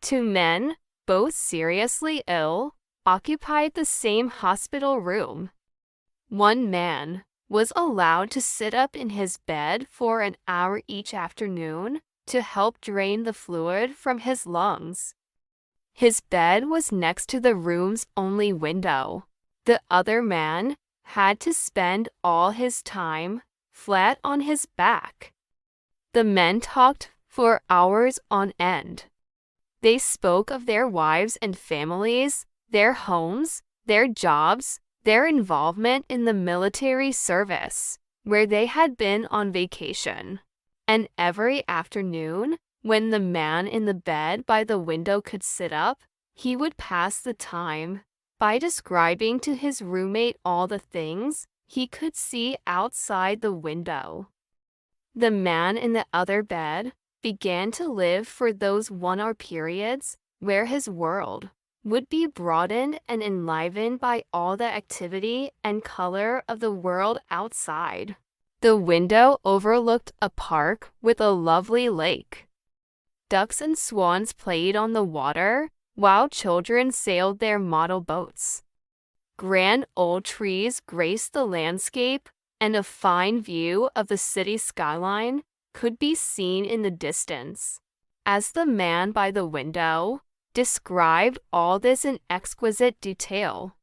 Two men, both seriously ill, occupied the same hospital room. One man was allowed to sit up in his bed for an hour each afternoon to help drain the fluid from his lungs. His bed was next to the room's only window. The other man had to spend all his time flat on his back. The men talked for hours on end. They spoke of their wives and families, their homes, their jobs, their involvement in the military service, where they had been on vacation. And every afternoon, when the man in the bed by the window could sit up, he would pass the time by describing to his roommate all the things he could see outside the window. The man in the other bed began to live for those 1 hour periods where his world would be broadened and enlivened by all the activity and color of the world outside. The window overlooked a park with a lovely lake. Ducks and swans played on the water, while children sailed their model boats. Grand old trees graced the landscape, and a fine view of the city skyline could be seen in the distance. As the man by the window described all this in exquisite detail,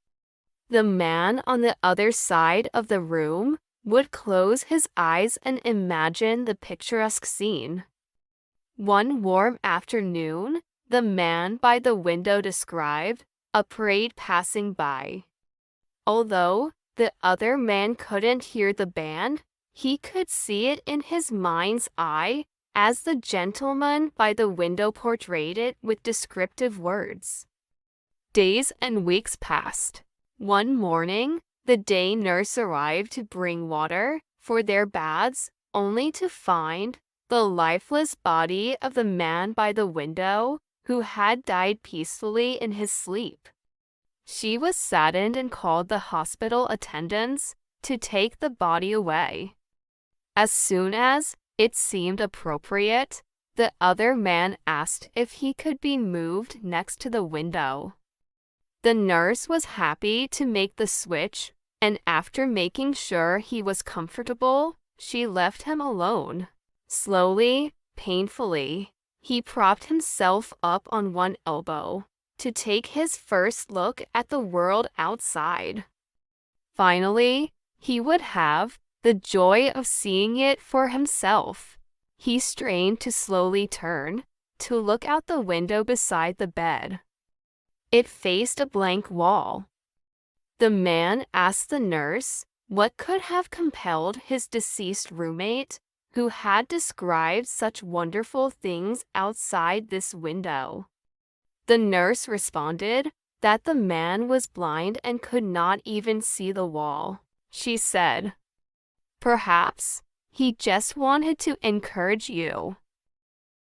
the man on the other side of the room would close his eyes and imagine the picturesque scene. One warm afternoon, the man by the window described a parade passing by. Although the other man couldn't hear the band, he could see it in his mind's eye as the gentleman by the window portrayed it with descriptive words. Days and weeks passed. One morning, the day nurse arrived to bring water for their baths, only to find the lifeless body of the man by the window who had died peacefully in his sleep. She was saddened and called the hospital attendants to take the body away. As soon as it seemed appropriate, the other man asked if he could be moved next to the window. The nurse was happy to make the switch, and after making sure he was comfortable, she left him alone. Slowly, painfully, he propped himself up on one elbow to take his first look at the world outside. Finally, he would have the joy of seeing it for himself. He strained to slowly turn, to look out the window beside the bed. It faced a blank wall. The man asked the nurse what could have compelled his deceased roommate, who had described such wonderful things outside this window. The nurse responded that the man was blind and could not even see the wall. She said, "Perhaps he just wanted to encourage you."